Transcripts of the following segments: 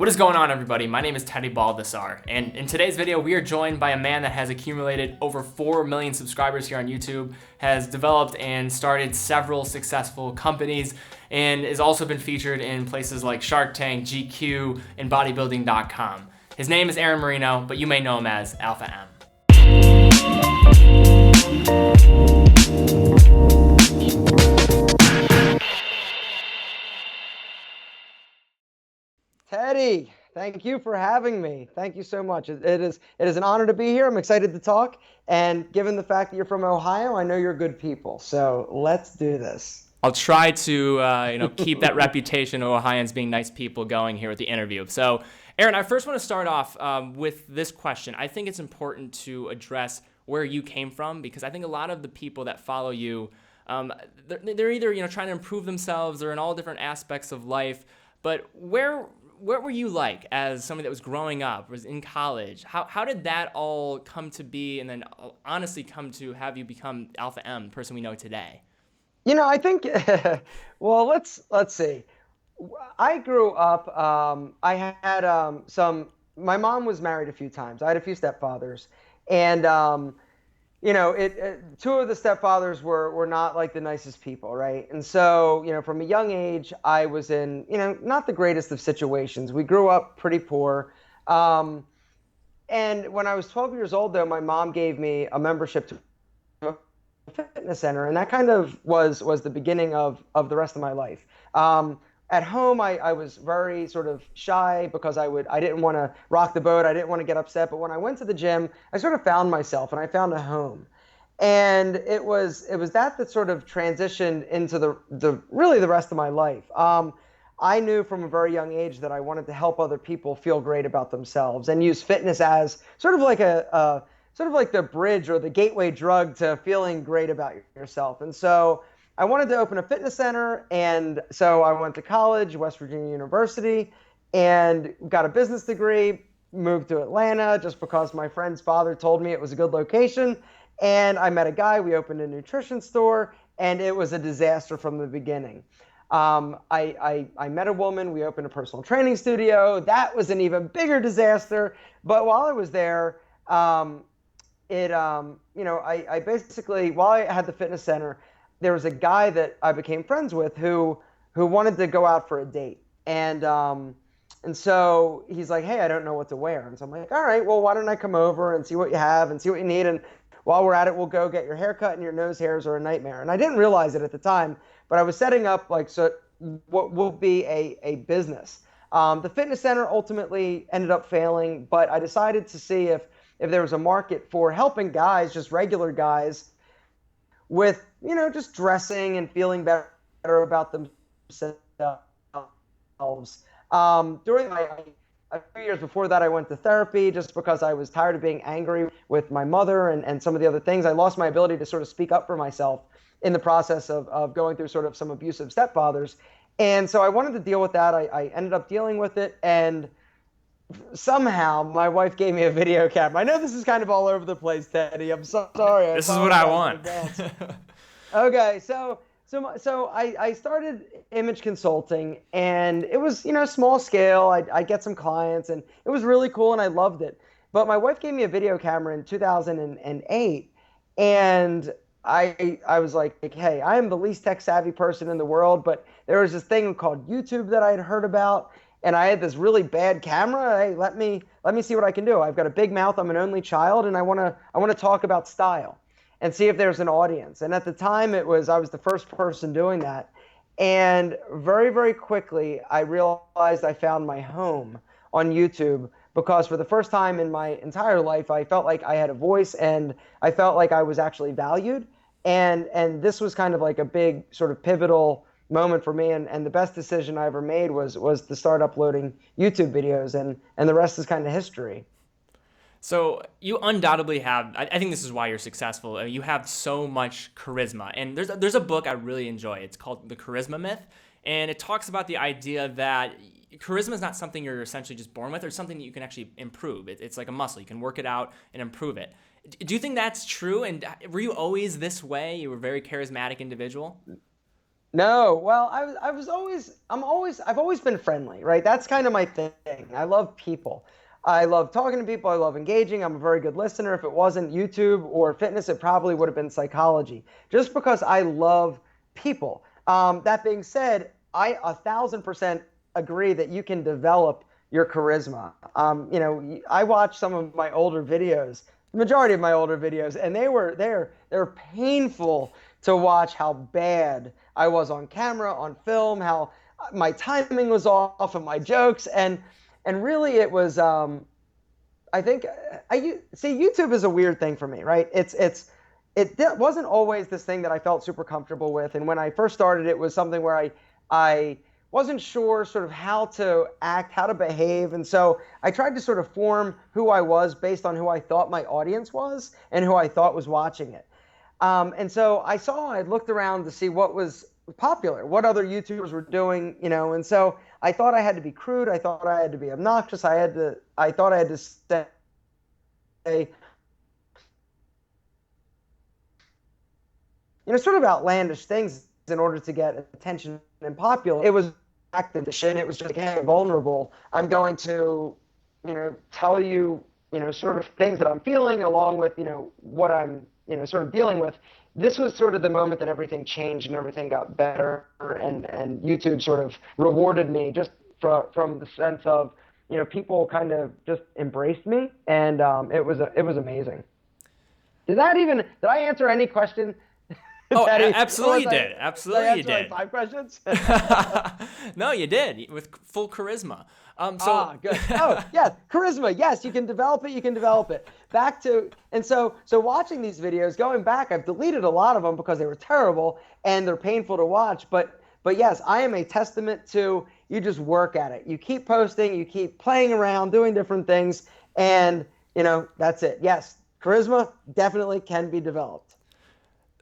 What is going on, everybody? My name is Teddy Baldassarre, and in today's video, we are joined by a man that has accumulated over 4 million subscribers here on YouTube, has developed and started several successful companies, and has also been featured in places like Shark Tank, GQ, and bodybuilding.com. His name is Aaron Marino, but you may know him as Alpha M. Teddy, thank you for having me. Thank you so much. It is an honor to be here. I'm excited to talk. And given the fact that you're from Ohio, I know you're good people. So let's do this. I'll try to keep that reputation of Ohioans being nice people going here with the interview. So, Aaron, I first want to start off with this question. I think it's important to address where you came from, because I think a lot of the people that follow you, they're either trying to improve themselves or in all different aspects of life. But what were you like as somebody that was growing up, was in college? How did that all come to be, and then honestly come to have you become Alpha M, the person we know today? I think, well, let's see. I grew up, I had my mom was married a few times. I had a few stepfathers. And, two of the stepfathers were not like the nicest people, right? And so, from a young age, I was in, not the greatest of situations. We grew up pretty poor. And when I was 12 years old, though, my mom gave me a membership to a fitness center, and that kind of was the beginning of the rest of my life. At home, I was very sort of shy because I didn't want to rock the boat. I didn't want to get upset. But when I went to the gym, I sort of found myself and I found a home. And it was that sort of transitioned into the really the rest of my life. I knew from a very young age that I wanted to help other people feel great about themselves and use fitness as sort of like the bridge or the gateway drug to feeling great about yourself. And so I wanted to open a fitness center, and so I went to college, West Virginia University, and got a business degree, moved to Atlanta just because my friend's father told me it was a good location, and I met a guy, we opened a nutrition store, and it was a disaster from the beginning. I met a woman, we opened a personal training studio, that was an even bigger disaster, but while I was there, I basically, while I had the fitness center, there was a guy that I became friends with who wanted to go out for a date. And so he's like, hey, I don't know what to wear. And so I'm like, all right, well, why don't I come over and see what you have and see what you need. And while we're at it, we'll go get your hair cut, and your nose hairs are a nightmare. And I didn't realize it at the time, but I was setting up what will be a business. The fitness center ultimately ended up failing, but I decided to see if there was a market for helping guys, just regular guys, with, just dressing and feeling better about themselves. During a few years before that, I went to therapy just because I was tired of being angry with my mother and some of the other things. I lost my ability to sort of speak up for myself in the process of going through sort of some abusive stepfathers. And so I wanted to deal with that. I ended up dealing with it, and somehow my wife gave me a video camera. I know this is kind of all over the place, Teddy. I'm so sorry. This is what I want. Okay, so I started image consulting, and it was, small scale. I get some clients, and it was really cool, and I loved it. But my wife gave me a video camera in 2008, and I was like, hey, I am the least tech savvy person in the world, but there was this thing called YouTube that I had heard about. And I had this really bad camera. Hey, let me see what I can do. I've got a big mouth. I'm an only child, and I want to talk about style and see if there's an audience. And at the time, I was the first person doing that. And very, very quickly, I realized I found my home on YouTube, because for the first time in my entire life, I felt like I had a voice, and I felt like I was actually valued. And this was kind of like a big sort of pivotal moment for me, and the best decision I ever made was to start uploading YouTube videos, and the rest is kind of history. So you undoubtedly have, I think this is why you're successful. I mean, you have so much charisma, and there's a book I really enjoy. It's called The Charisma Myth, and it talks about the idea that charisma is not something you're essentially just born with, or something that you can actually improve. It's like a muscle. You can work it out and improve it. Do you think that's true? And were you always this way? You were a very charismatic individual? No, well, I've always been friendly, right? That's kind of my thing. I love people. I love talking to people. I love engaging. I'm a very good listener. If it wasn't YouTube or fitness, it probably would have been psychology, just because I love people. That being said, I 1,000% agree that you can develop your charisma. I watched some of my older videos, the majority of my older videos, and they're painful to watch how bad I was on camera, on film, how my timing was off of my jokes, and really it was. I think I see YouTube is a weird thing for me, right? It wasn't always this thing that I felt super comfortable with, and when I first started, it was something where I wasn't sure sort of how to act, how to behave, and so I tried to sort of form who I was based on who I thought my audience was and who I thought was watching it. And so I looked around to see what was popular, what other YouTubers were doing, and so I thought I had to be crude. I thought I had to be obnoxious. I thought I had to say, sort of outlandish things in order to get attention and popular. It was active and it was just, hey, vulnerable. I'm going to, tell you, sort of things that I'm feeling along with, what I'm, sort of dealing with. This was sort of the moment that everything changed and everything got better, and YouTube sort of rewarded me just from the sense of, people kind of just embraced me, and it was amazing. Did I answer any question? Oh, absolutely you did. Absolutely you did. Like 5 questions? No, you did with full charisma. Good. Oh, yeah, charisma. Yes, you can develop it. You can develop it. So watching these videos, going back, I've deleted a lot of them because they were terrible and they're painful to watch. But yes, I am a testament to you just work at it. You keep posting, you keep playing around, doing different things, and that's it. Yes, charisma definitely can be developed.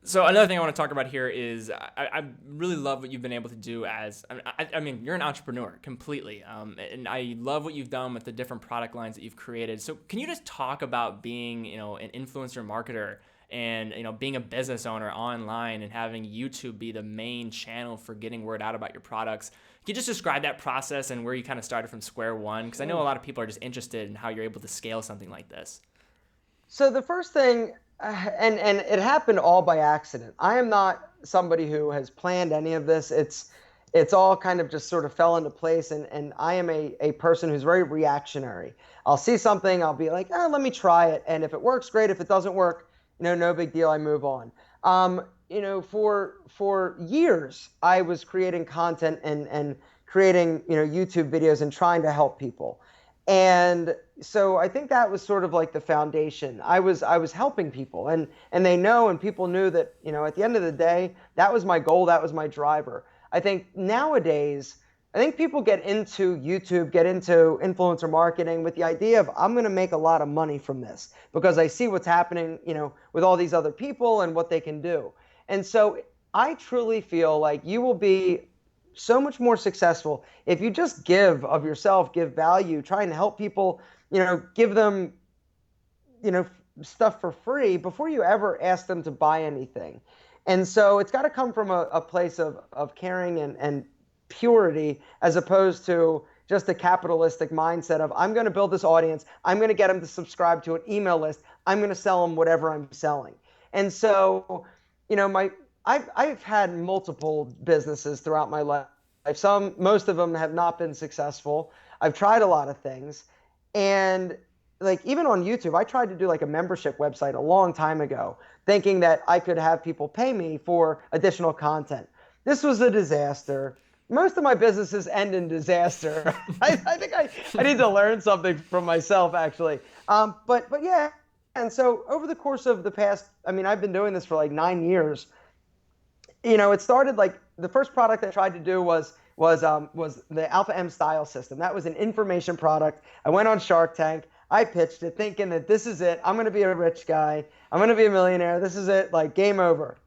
So another thing I want to talk about here is I really love what you've been able to do I mean, you're an entrepreneur completely. And I love what you've done with the different product lines that you've created. So can you just talk about being, an influencer marketer and, being a business owner online and having YouTube be the main channel for getting word out about your products? Can you just describe that process and where you kind of started from square one? Because I know a lot of people are just interested in how you're able to scale something like this. So the first thing, and it happened all by accident. I am not somebody who has planned any of this. It's all kind of just sort of fell into place, and I am a person who's very reactionary. I'll see something, I'll be like, let me try it, and if it works, great. If it doesn't work, no big deal. I move on. For years, I was creating content and creating YouTube videos and trying to help people. And so I think that was sort of like the foundation. I was helping people, and they know, and people knew that, at the end of the day, that was my goal, that was my driver. I think nowadays, people get into YouTube, get into influencer marketing with the idea of, I'm going to make a lot of money from this because I see what's happening, with all these other people and what they can do. And so I truly feel like you will be so much more successful if you just give of yourself, give value, trying to help people, give them, stuff for free before you ever ask them to buy anything. And so it's got to come from a place of caring and purity, as opposed to just a capitalistic mindset of, I'm going to build this audience, I'm going to get them to subscribe to an email list, I'm going to sell them whatever I'm selling. And so, I've had multiple businesses throughout my life. Most of them have not been successful. I've tried a lot of things. And like, even on YouTube, I tried to do like a membership website a long time ago, thinking that I could have people pay me for additional content. This was a disaster. Most of my businesses end in disaster. I think I need to learn something from myself, actually. But yeah. And so over the course of the past, I've been doing this for like 9 years. It started like, the first product I tried to do was the Alpha M style system. That was an information product. I went on Shark Tank. I pitched it thinking that this is it. I'm going to be a rich guy. I'm going to be a millionaire. This is it. Like, game over.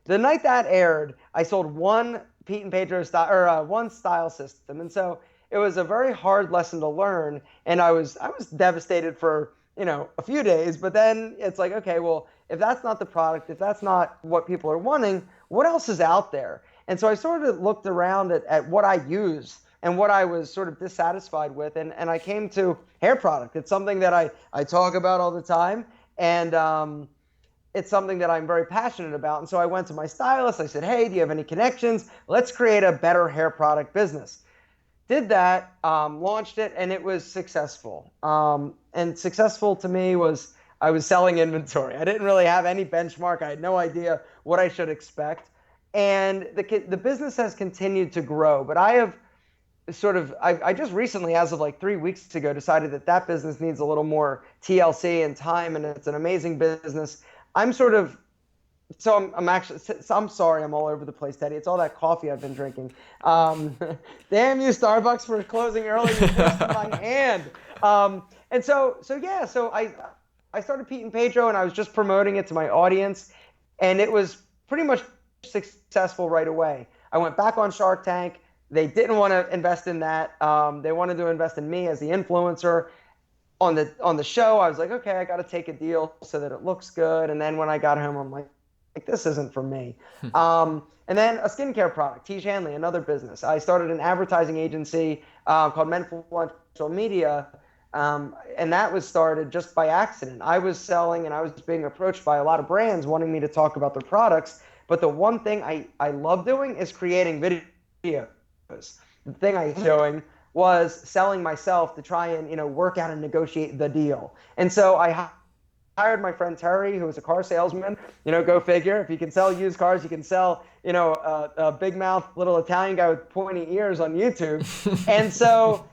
The night that aired, I sold one Pete and Pedro style, or one style system. And so it was a very hard lesson to learn. And I was devastated for, a few days. But then it's like, okay, well, if that's not the product, if that's not what people are wanting, what else is out there? And so I sort of looked around at what I use and what I was sort of dissatisfied with. And I came to hair product. It's something that I talk about all the time. And it's something that I'm very passionate about. And so I went to my stylist. I said, hey, do you have any connections? Let's create a better hair product business. Did that, launched it, and it was successful. And successful to me was I was selling inventory. I didn't really have any benchmark. I had no idea what I should expect. And the business has continued to grow. But I have I just recently, as of like 3 weeks ago, decided that business needs a little more TLC and time, and it's an amazing business. I'm sort of I'm sorry, I'm all over the place, Teddy. It's all that coffee I've been drinking. Damn you, Starbucks, for closing early. You're forcing my hand. So I started Pete and Pedro, and I was just promoting it to my audience, and it was pretty much successful right away. I went back on Shark Tank. They didn't want to invest in that. They wanted to invest in me as the influencer. On the show, I was like, okay, I got to take a deal so that it looks good. And then when I got home, I'm like, this isn't for me. And then a skincare product, Tiege Hanley, another business. I started an advertising agency called Menfluential Media, and that was started just by accident. I was selling and I was being approached by a lot of brands wanting me to talk about their products. But the one thing I love doing is creating videos. The thing I was doing was selling myself to try and work out and negotiate the deal. And so I hired my friend Terry, who was a car salesman. Go figure. If you can sell used cars, you can sell a big mouth little Italian guy with pointy ears on YouTube. And so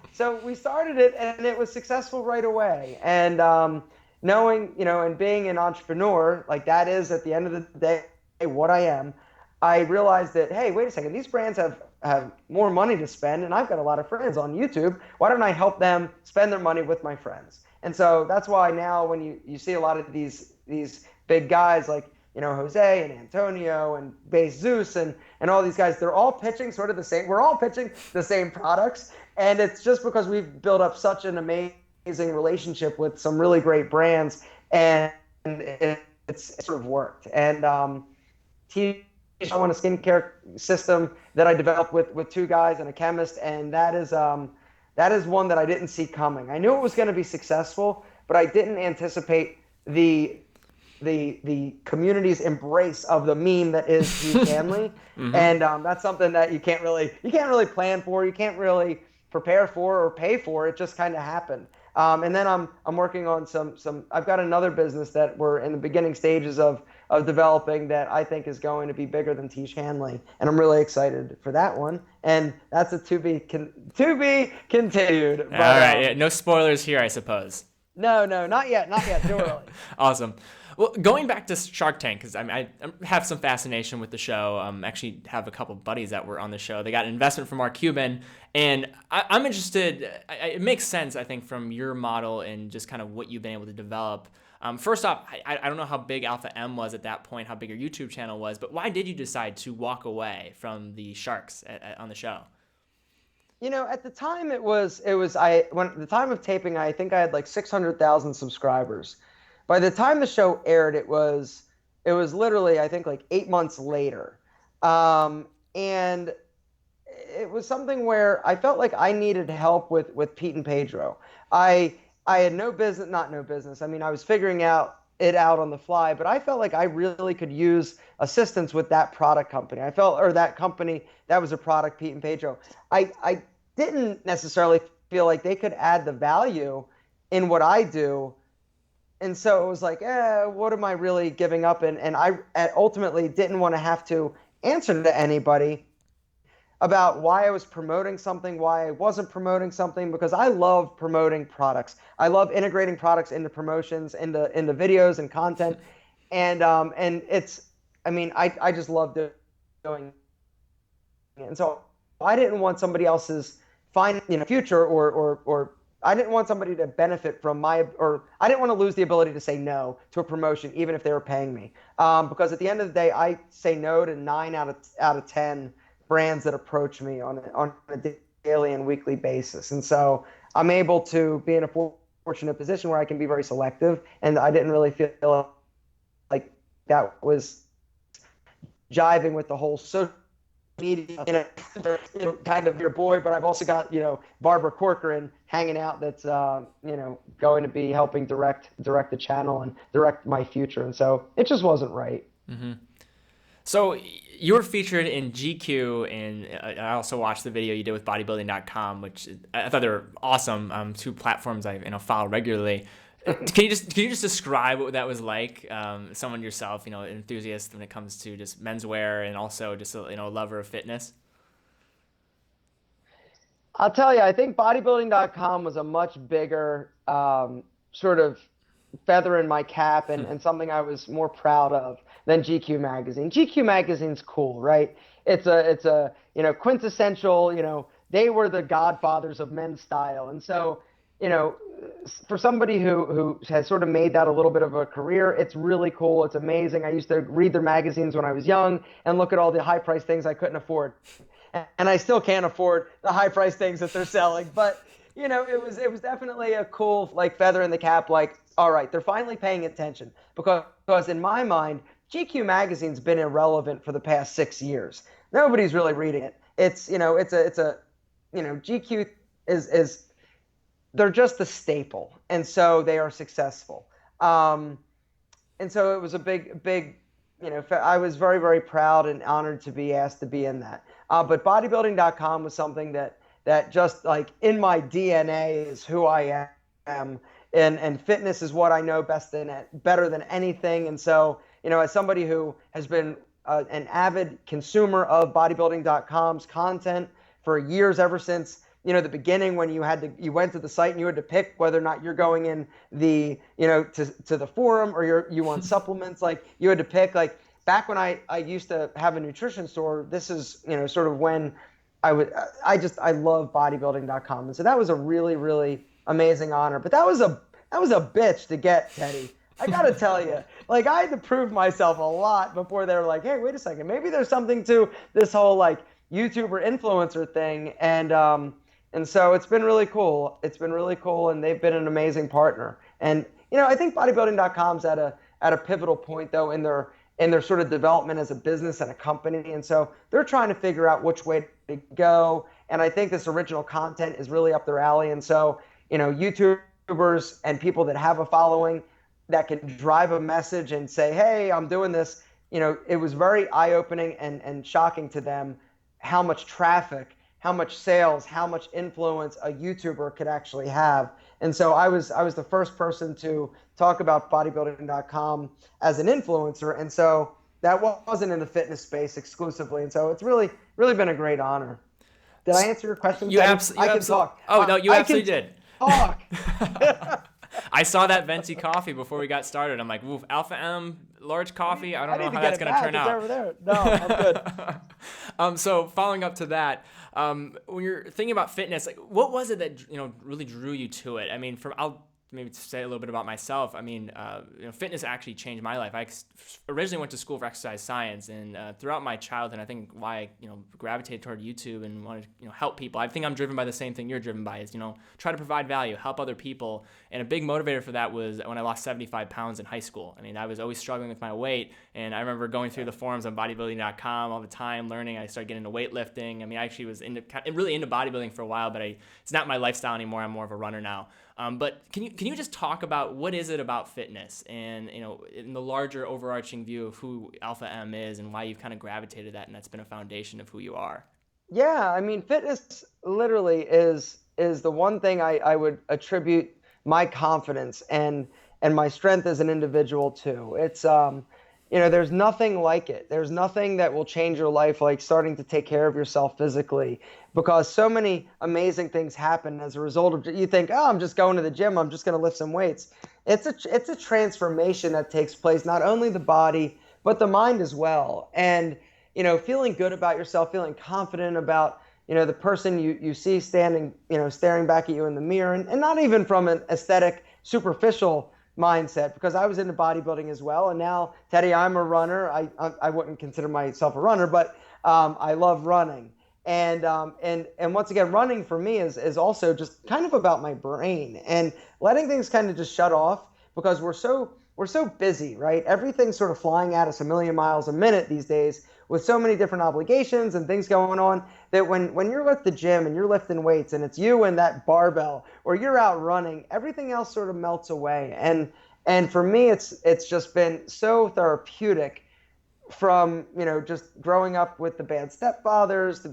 we started it, and it was successful right away. And knowing and being an entrepreneur, like that is at the end of the day what I am, I realized that, hey, wait a second, these brands have more money to spend, and I've got a lot of friends on YouTube. Why don't I help them spend their money with my friends? And so that's why now when you see a lot of these big guys like Jose and Antonio and Base Zeus and all these guys, they're all pitching sort of the same. We're all pitching the same products, and it's just because we've built up such an amazing relationship with some really great brands, and it's sort of worked. And I want a skincare system that I developed with two guys and a chemist, and that is one that I didn't see coming. I knew it was going to be successful, but I didn't anticipate the community's embrace of the meme that is Tiege Hanley. Mm-hmm. And that's something that you can't really plan for, you can't really prepare for or pay for. It just kind of happened. And then I'm working on some. I've got another business that we're in the beginning stages of developing that I think is going to be bigger than Tiege Hanley, and I'm really excited for that one. And that's a to be continued. But, all right, yeah, no spoilers here, I suppose. No, not yet, too early. Awesome. Well, going back to Shark Tank, because I have some fascination with the show. Actually have a couple buddies that were on the show. They got an investment from Mark Cuban, and I'm interested. It makes sense, I think, from your model and just kind of what you've been able to develop. First off, I don't know how big Alpha M was at that point, how big your YouTube channel was, but why did you decide to walk away from the Sharks on the show? At the time when the time of taping, I think I had like 600,000 subscribers. By the time the show aired, it was literally, I think, like 8 months later. And it was something where I felt like I needed help with Pete and Pedro. I had no business. I mean, I was figuring it out on the fly, but I felt like I really could use assistance with that product company. Or that company that was a product, Pete and Pedro. I didn't necessarily feel like they could add the value in what I do. And so it was like, what am I really giving up? And I ultimately didn't want to have to answer to anybody about why I was promoting something, why I wasn't promoting something, because I love promoting products. I love integrating products into promotions, into videos and content. And it's, I mean, I just love doing it. And so I didn't want somebody else's future or I didn't want somebody to benefit from I didn't want to lose the ability to say no to a promotion, even if they were paying me. Because at the end of the day, I say no to 9 out of 10 brands that approach me on a daily and weekly basis. And so I'm able to be in a fortunate position where I can be very selective. And I didn't really feel like that was jiving with the whole social media, kind of your boy, but I've also got, Barbara Corcoran hanging out that's, going to be helping direct the channel and direct my future. And so it just wasn't right. Mm-hmm. So you were featured in GQ, and I also watched the video you did with bodybuilding.com, which I thought they were awesome. Two platforms I follow regularly. Can you just describe what that was like? Someone yourself, an enthusiast when it comes to just menswear, and also just a lover of fitness. I'll tell you, I think bodybuilding.com was a much bigger sort of feather in my cap, and something I was more proud of than GQ magazine. GQ magazine's cool, right? It's a quintessential, they were the godfathers of men's style. And so, for somebody who has sort of made that a little bit of a career, it's really cool. It's amazing. I used to read their magazines when I was young and look at all the high priced things I couldn't afford. And I still can't afford the high priced things that they're selling. But, it was definitely a cool feather in the cap. All right, they're finally paying attention, because in my mind, GQ magazine's been irrelevant for the past 6 years. Nobody's really reading it. It's GQ is they're just the staple, and so they are successful. And so it was a big, I was very, very proud and honored to be asked to be in that. But bodybuilding.com was something that just in my DNA is who I am. And fitness is what I know better than anything. And so, as somebody who has been an avid consumer of bodybuilding.com's content for years, ever since, the beginning, when you went to the site and you had to pick whether or not you're going in to the forum or you want supplements, you had to pick, back when I used to have a nutrition store. This is, sort of when I love bodybuilding.com. And so that was a really, really amazing honor. But that was a bitch to get, Teddy. I got to tell you, I had to prove myself a lot before they were like, hey, wait a second, maybe there's something to this whole YouTuber influencer thing. And so it's been really cool. It's been really cool, and they've been an amazing partner. And I think bodybuilding.com's at a pivotal point though in their sort of development as a business and a company. And so they're trying to figure out which way to go. And I think this original content is really up their alley. And so, YouTubers and people that have a following that can drive a message and say, hey, I'm doing this, it was very eye-opening and shocking to them how much traffic, how much sales, how much influence a YouTuber could actually have. And so I was the first person to talk about bodybuilding.com as an influencer. And so that wasn't in the fitness space exclusively. And so it's really, really been a great honor. Did I answer your question? I can talk. Oh, no, you absolutely did. Talk. I saw that venti coffee before we got started. I'm like, oof, Alpha M, large coffee. I don't know how that's going to turn out. Over there. No, I'm good. So following up to that, when you're thinking about fitness, what was it that really drew you to it? I mean, I'll maybe say a little bit about myself. I mean, fitness actually changed my life. I originally went to school for exercise science, and throughout my childhood, I think why I gravitated toward YouTube and wanted to help people. I think I'm driven by the same thing you're driven by, is try to provide value, help other people. And a big motivator for that was when I lost 75 pounds in high school. I mean, I was always struggling with my weight, and I remember going through the forums on bodybuilding.com all the time, learning. I started getting into weightlifting. I mean, I actually was really into bodybuilding for a while, but it's not my lifestyle anymore. I'm more of a runner now. But can you just talk about what is it about fitness and in the larger overarching view of who Alpha M is and why you've kind of gravitated that, and that's been a foundation of who you are? Yeah, I mean, fitness literally is the one thing I would attribute my confidence and my strength as an individual to. It's there's nothing like it. There's nothing that will change your life like starting to take care of yourself physically, because so many amazing things happen as a result of, you think, oh, I'm just going to the gym, I'm just going to lift some weights. It's a transformation that takes place, not only the body, but the mind as well. And, feeling good about yourself, feeling confident about, the person you see standing, staring back at you in the mirror, and not even from an aesthetic, superficial mindset, because I was into bodybuilding as well. And now, Teddy, I'm a runner. I wouldn't consider myself a runner, but I love running. And once again, running for me is also just kind of about my brain and letting things kind of just shut off, because we're we're so busy, right? Everything's sort of flying at us a million miles a minute these days with so many different obligations and things going on that when you're at the gym and you're lifting weights and it's you and that barbell or you're out running, everything else sort of melts away. And for me, it's just been so therapeutic from, just growing up with the bad stepfathers to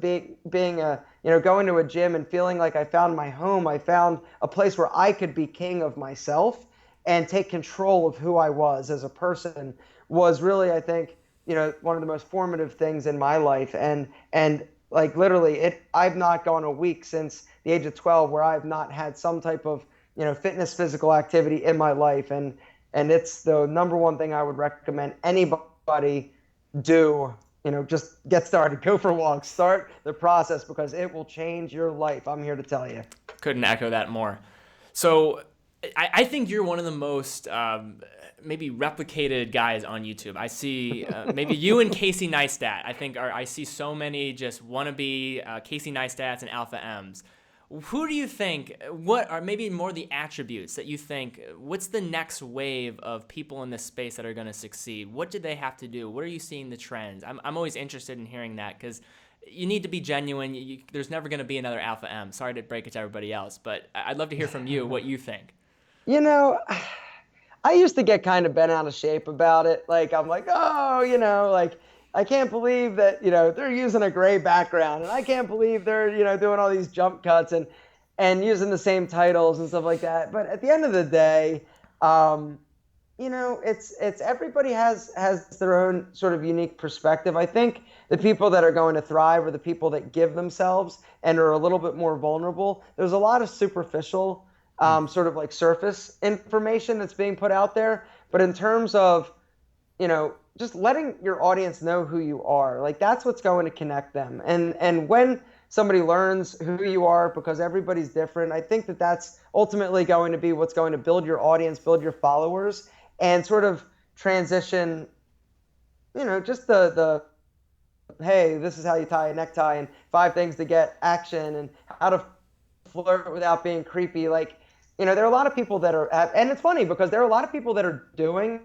being a, going to a gym and feeling like I found my home. I found a place where I could be king of myself and take control of who I was as a person was really, I think, one of the most formative things in my life. And like literally I've not gone a week since the age of 12 where I've not had some type of, fitness, physical activity in my life. And it's the number one thing I would recommend anybody do. Just get started, go for walks, start the process because it will change your life. I'm here to tell you. Couldn't echo that more. So I think you're one of the most maybe replicated guys on YouTube. I see maybe you and Casey Neistat. I see so many just wannabe Casey Neistats and Alpha M's. Who do you think, what are maybe more the attributes that you think, what's the next wave of people in this space that are going to succeed? What did they have to do? What are you seeing the trends? I'm always interested in hearing that because you need to be genuine. There's never going to be another Alpha M. Sorry to break it to everybody else, but I'd love to hear from you what you think. I used to get kind of bent out of shape about it. Like, I'm like, I can't believe that, they're using a gray background and I can't believe they're, doing all these jump cuts and using the same titles and stuff like that. But at the end of the day, it's everybody has their own sort of unique perspective. I think the people that are going to thrive are the people that give themselves and are a little bit more vulnerable. There's a lot of superficial sort of like surface information that's being put out there. But in terms of, just letting your audience know who you are, like that's what's going to connect them. And when somebody learns who you are, because everybody's different, I think that that's ultimately going to be what's going to build your audience, build your followers, and sort of transition, just the hey, this is how you tie a necktie and 5 things to get action and how to flirt without being creepy. Like, there are a lot of people that are and it's funny because there are a lot of people that are doing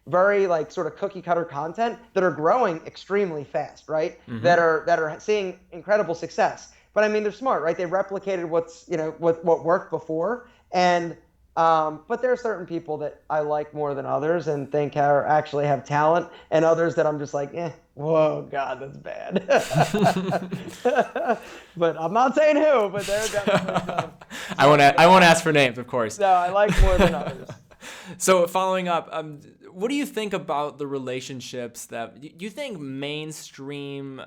very like sort of cookie cutter content that are growing extremely fast, right? Mm-hmm. That are seeing incredible success. But I mean, they're smart, right? They replicated what worked before. And but there are certain people that I like more than others and think actually have talent, and others that I'm just like, whoa, God, that's bad. But I'm not saying who, but they're definitely I won't ask for names, of course. No, I like more than others. So following up, what do you think about the relationships that you think mainstream,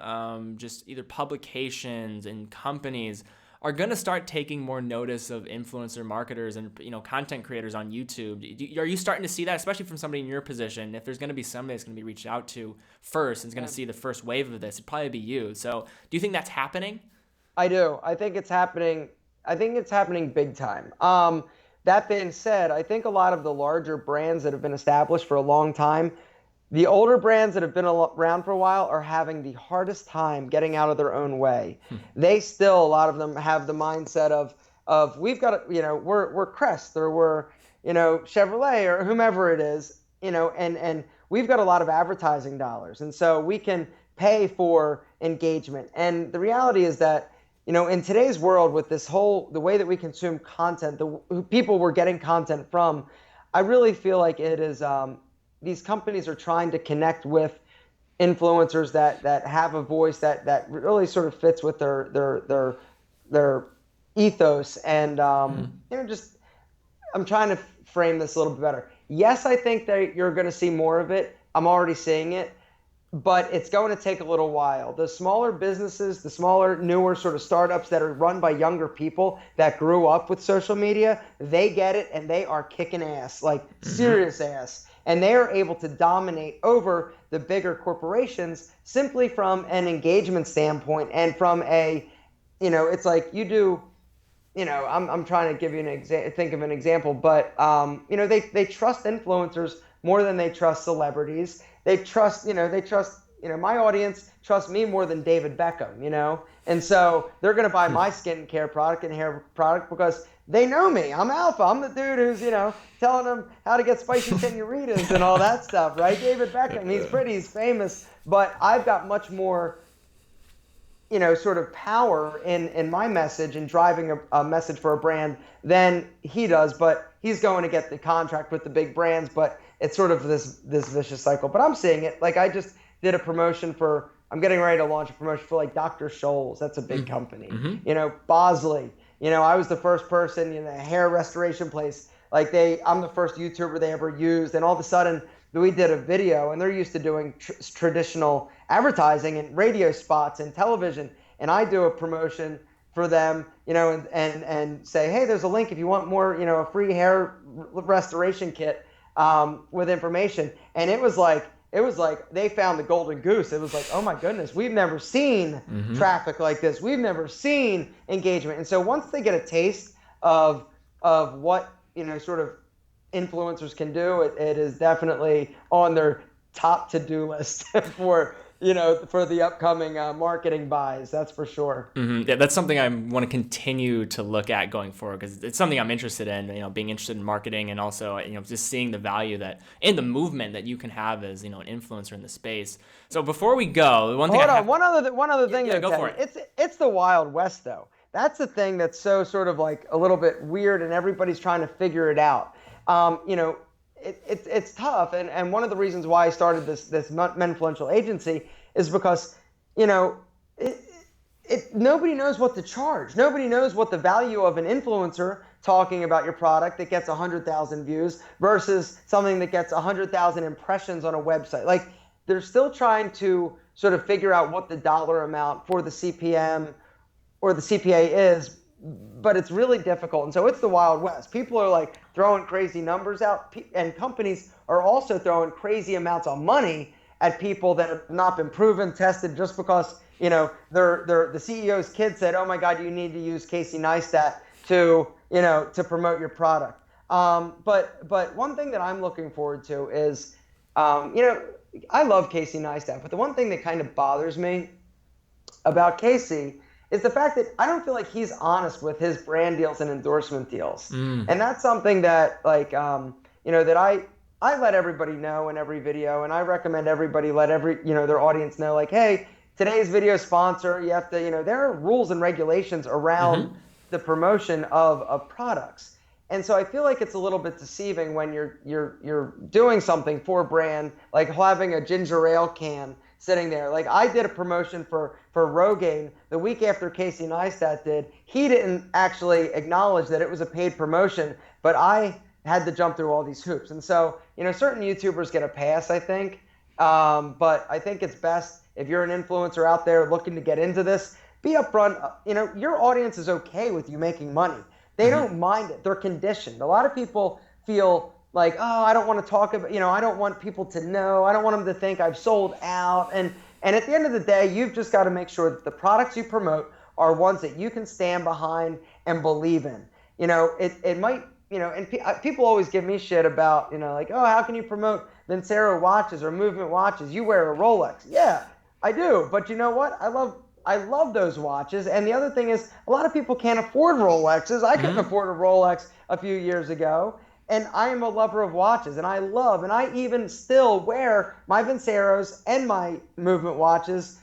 just either publications and companies are going to start taking more notice of influencer marketers and content creators on YouTube? Are you starting to see that, especially from somebody in your position? If there's going to be somebody that's going to be reached out to first and is going to see the first wave of this, it'd probably be you. So do you think that's happening? I do. I think it's happening. I think it's happening big time. That being said, I think a lot of the larger brands that have been established for a long time, the older brands that have been around for a while are having the hardest time getting out of their own way. They still, a lot of them have the mindset of we've got to, we're Crest or we're, Chevrolet or whomever it is, and we've got a lot of advertising dollars. And so we can pay for engagement. And the reality is that, in today's world with the way that we consume content, the people we're getting content from, I really feel like it is, these companies are trying to connect with influencers that have a voice that really sort of fits with their ethos. And, just, I'm trying to frame this a little bit better. Yes, I think that you're going to see more of it. I'm already seeing it. But it's going to take a little while. The smaller businesses, the smaller, newer sort of startups that are run by younger people that grew up with social media, they get it and they are kicking ass, like serious ass. And they are able to dominate over the bigger corporations simply from an engagement standpoint and from a, it's like you do, I'm trying to give you think of an example, but, they trust influencers more than they trust celebrities. They trust, my audience trusts me more than David Beckham, and so they're going to buy my skincare product and hair product because they know me. I'm Alpha. I'm the dude who's, telling them how to get spicy senoritas and all that stuff, right? David Beckham, he's famous, but I've got much more, sort of power in my message and driving a message for a brand than he does. But he's going to get the contract with the big brands, but it's sort of this vicious cycle. But I'm seeing it. Like I just did a promotion I'm getting ready to launch a promotion for like Dr. Scholl's. That's a big company. Bosley. I was the first person in a hair restoration place. Like I'm the first YouTuber they ever used. And all of a sudden we did a video, and they're used to doing traditional advertising and radio spots and television. And I do a promotion for them, and say, hey, there's a link if you want more, a free hair restoration kit with information. And it was like they found the golden goose. It was like, oh my goodness, we've never seen traffic like this. We've never seen engagement. And so once they get a taste of what, sort of influencers can do, it is definitely on their top to-do list for the upcoming marketing buys. That's for sure. Yeah, that's something I want to continue to look at going forward, because it's something I'm interested in, being interested in marketing, and also, just seeing the value that in the movement that you can have as, an influencer in the space. So before we go, one other thing. Yeah, go for it. It's the Wild West, though. That's the thing that's so sort of like a little bit weird, and everybody's trying to figure it out. It's tough, and one of the reasons why I started this Menfluential agency is because nobody knows what to charge. Nobody knows what the value of an influencer talking about your product that gets 100,000 views versus something that gets 100,000 impressions on a website. Like they're still trying to sort of figure out what the dollar amount for the CPM or the CPA is, but it's really difficult. And so it's the Wild West. People are like throwing crazy numbers out, and companies are also throwing crazy amounts of money at people that have not been proven, tested, just because, the CEO's kid said, oh my God, you need to use Casey Neistat to promote your product. But one thing that I'm looking forward to is, I love Casey Neistat, but the one thing that kind of bothers me about Casey is the fact that I don't feel like he's honest with his brand deals and endorsement deals. And that's something that that I let everybody know in every video, and I recommend everybody let their audience know, like, hey, today's video sponsor, you have to, there are rules and regulations around the promotion of products. And so I feel like it's a little bit deceiving when you're doing something for a brand, like having a ginger ale can sitting there. Like I did a promotion for Rogaine the week after Casey Neistat did. He didn't actually acknowledge that it was a paid promotion, but I had to jump through all these hoops. And so, certain YouTubers get a pass, I think. But I think it's best if you're an influencer out there looking to get into this, be upfront. Your audience is okay with you making money. They don't mind it. They're conditioned. A lot of people feel like, oh, I don't want to talk about, I don't want people to know. I don't want them to think I've sold out. And at the end of the day, you've just got to make sure that the products you promote are ones that you can stand behind and believe in. It might, and people always give me shit about, like, oh, how can you promote Vincero watches or Movement watches? You wear a Rolex. Yeah, I do. But you know what? I love those watches. And the other thing is, a lot of people can't afford Rolexes. I couldn't afford a Rolex a few years ago. And I am a lover of watches, and I even still wear my Vinceros and my Movement watches,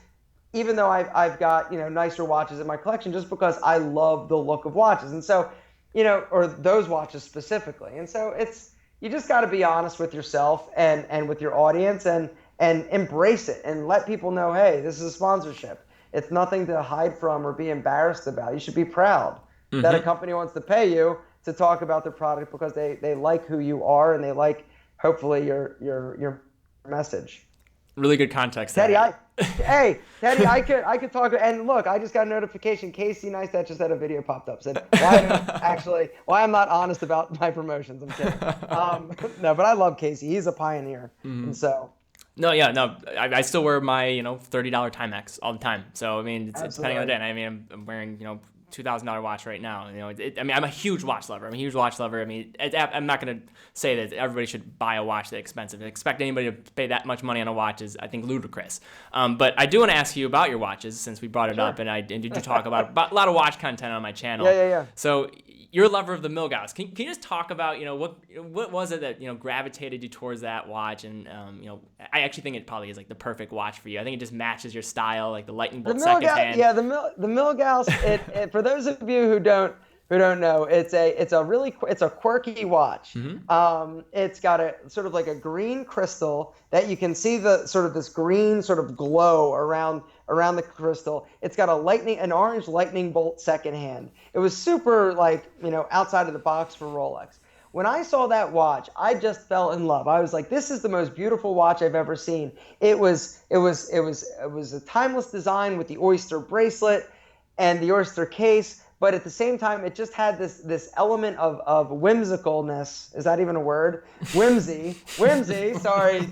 even though I've got, nicer watches in my collection, just because I love the look of watches. And so, or those watches specifically. And so you just got to be honest with yourself and with your audience and embrace it and let people know, hey, this is a sponsorship. It's nothing to hide from or be embarrassed about. You should be proud that a company wants to pay you to talk about their product because they like who you are and they like, hopefully, your message. Really good context, Teddy. Teddy, I could talk. And look, I just got a notification. Casey Neistat just had a video popped up. Said why I'm not honest about my promotions. I'm kidding. No, but I love Casey. He's a pioneer, and so. I still wear my $30 Timex all the time. So I mean, it's depending on the day. And I mean, I'm wearing $2,000 watch right now. I mean, I'm a huge watch lover. I mean, I'm not going to say that everybody should buy a watch that's expensive. Expect anybody to pay that much money on a watch is, I think, ludicrous. But I do want to ask you about your watches since we brought it up, and you do talk about a lot of watch content on my channel. Yeah. So you're a lover of the Milgauss. Can you just talk about, what was it that, gravitated you towards that watch? And, I actually think it probably is like the perfect watch for you. I think it just matches your style, like the lightning bolt second hand. Yeah, the Milgauss, it for those of you who don't know, it's a quirky watch. Mm-hmm. It's got a sort of like a green crystal that you can see the sort of this green sort of glow around the crystal. It's got an orange lightning bolt second hand. It was super outside of the box for Rolex. When I saw that watch, I just fell in love. I was like, this is the most beautiful watch I've ever seen. It was a timeless design with the oyster bracelet and the oyster case, but at the same time, it just had this element of whimsicalness. Is that even a word? Whimsy, sorry.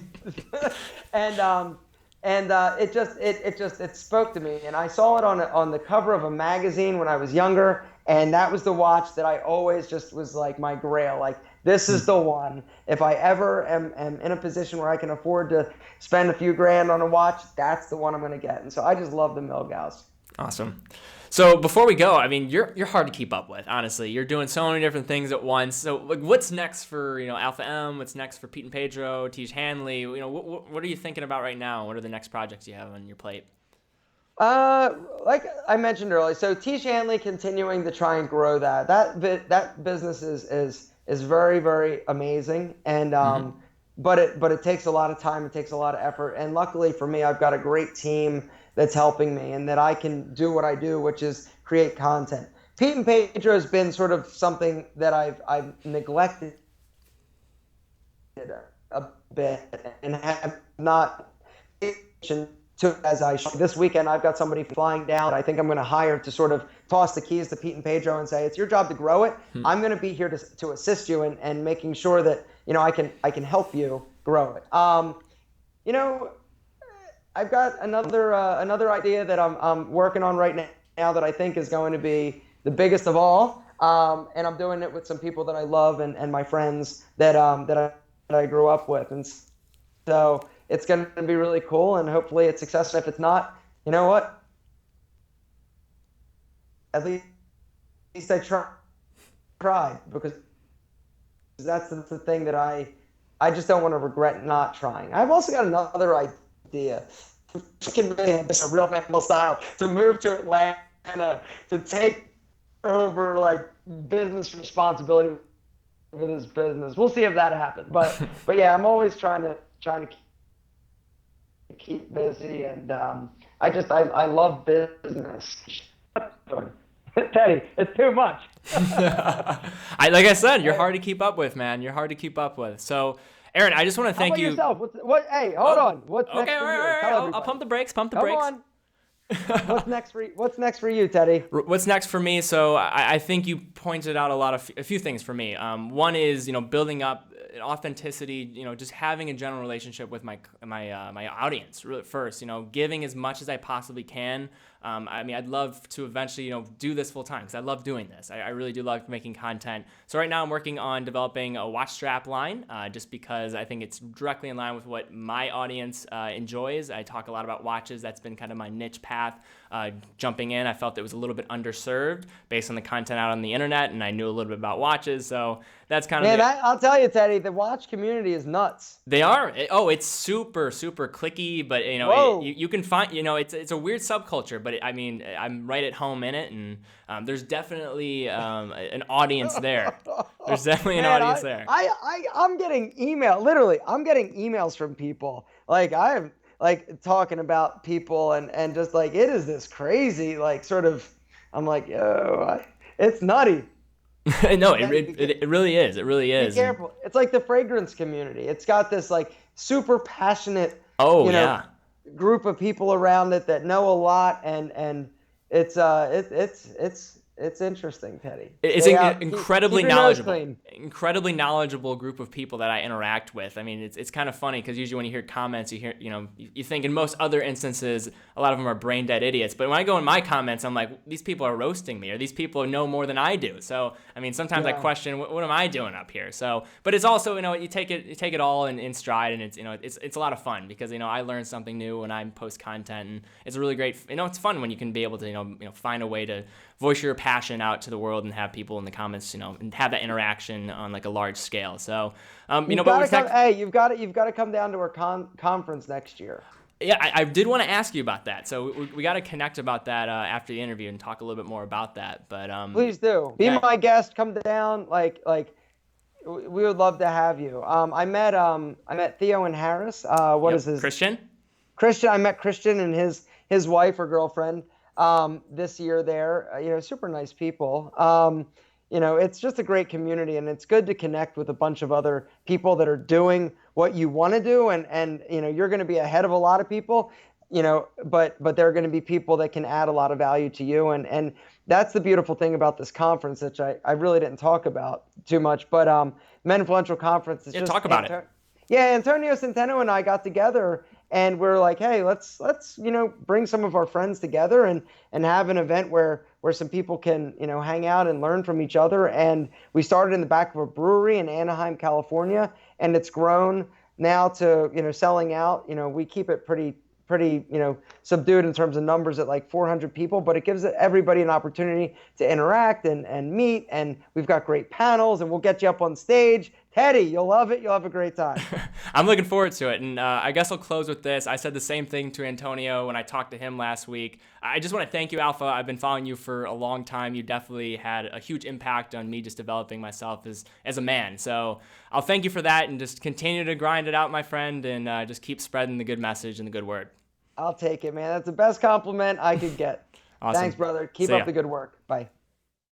and it spoke to me. And I saw it on the cover of a magazine when I was younger. And that was the watch that I always just was like my grail. Like, this is the one. If I ever am in a position where I can afford to spend a few grand on a watch, that's the one I'm going to get. And so I just love the Milgauss. Awesome. So before we go, I mean, you're hard to keep up with, honestly. You're doing so many different things at once. So like, what's next for, Alpha M? What's next for Pete and Pedro, Tiege Hanley? What are you thinking about right now? What are the next projects you have on your plate? Like I mentioned earlier, so Tiege Hanley continuing to try and grow that business is very, very amazing. And, but it takes a lot of time. It takes a lot of effort. And luckily for me, I've got a great team that's helping me and that I can do what I do, which is create content. Pete and Pedro has been sort of something that I've neglected a bit and have not to as I should. This weekend, I've got somebody flying down. I think I'm going to hire to sort of toss the keys to Pete and Pedro and say, it's your job to grow it. I'm going to be here to assist you and making sure that, I can help you grow it. I've got another idea that I'm working on right now that I think is going to be the biggest of all. And I'm doing it with some people that I love and my friends that I grew up with. And so it's going to be really cool, and hopefully it's successful. If it's not, you know what? At least I tried, because that's the thing that I just don't want to regret not trying. I've also got another idea. Can really have this a real family style to move to Atlanta to take over like business responsibility for this business. We'll see if that happens. But yeah, I'm always trying to keep busy, and I love business. Teddy, it's too much. Like I said, you're hard to keep up with, man. You're hard to keep up with. So, Aaron, I just want to thank you. Yourself? Hey, hold on. What's next for you? All right. I'll pump the brakes. Come on. What's next for you, Teddy? What's next for me? So I think you pointed out a few things for me. One is building up authenticity, just having a general relationship with my audience really first, giving as much as I possibly can. I'd love to eventually, do this full time because I love doing this. I really do love making content. So right now I'm working on developing a watch strap line, just because I think it's directly in line with what my audience enjoys. I talk a lot about watches. That's been kind of my niche path. Jumping in, I felt it was a little bit underserved based on the content out on the internet, and I knew a little bit about watches. So that's kind of I'll tell you, Teddy, the watch community is nuts. They are. It's super, super clicky, but you can find, it's a weird subculture, but I'm right at home in it, and there's definitely an audience there. There's definitely an audience there. I'm getting emails from people. Like I'm like talking about people and just like, it is this crazy, like sort of, I'm like, it's nutty. No, it really is. It really is. Be careful. It's like the fragrance community. It's got this like super passionate, group of people around it that know a lot, and it's It's interesting, Teddy. It's Stay an out. incredibly Keep your nose knowledgeable, clean. incredibly knowledgeable group of people that I interact with. I mean, it's kind of funny because usually when you hear comments, you hear, you think in most other instances, a lot of them are brain dead idiots. But when I go in my comments, I'm like, these people are roasting me, or these people know more than I do. So, I mean, sometimes I question, what am I doing up here? So, but it's also, you take it all in stride, and it's a lot of fun because, I learn something new when I post content, and it's a really great, it's fun when you can be able to, find a way to voice your passion out to the world and have people in the comments, and have that interaction on like a large scale. So, You've got to come down to our conference next year. Yeah, I did want to ask you about that. So we got to connect about that after the interview and talk a little bit more about that. But please do. Be my guest. Come down. Like we would love to have you. I met Theo and Harris. What is his Christian? Christian. I met Christian and his wife or girlfriend this year there. Super nice people. It's just a great community, and it's good to connect with a bunch of other people that are doing what you want to do, and you're going to be ahead of a lot of people, but there are going to be people that can add a lot of value to you, and that's the beautiful thing about this conference, which I really didn't talk about too much, but Men Influential Conference is talk about it. Yeah, Antonio Centeno and I got together, and we're like, hey, let's bring some of our friends together and have an event where some people can hang out and learn from each other. And we started in the back of a brewery in Anaheim, California, and it's grown now to selling out. We keep it pretty subdued in terms of numbers at like 400 people, but it gives everybody an opportunity to interact and meet. And we've got great panels, and we'll get you up on stage. Teddy, you'll love it. You'll have a great time. I'm looking forward to it. And I guess I'll close with this. I said the same thing to Antonio when I talked to him last week. I just want to thank you, Alpha. I've been following you for a long time. You definitely had a huge impact on me just developing myself as a man. So I'll thank you for that, and just continue to grind it out, my friend, and just keep spreading the good message and the good word. I'll take it, man. That's the best compliment I could get. Awesome. Thanks, brother. Keep up the good work. Bye.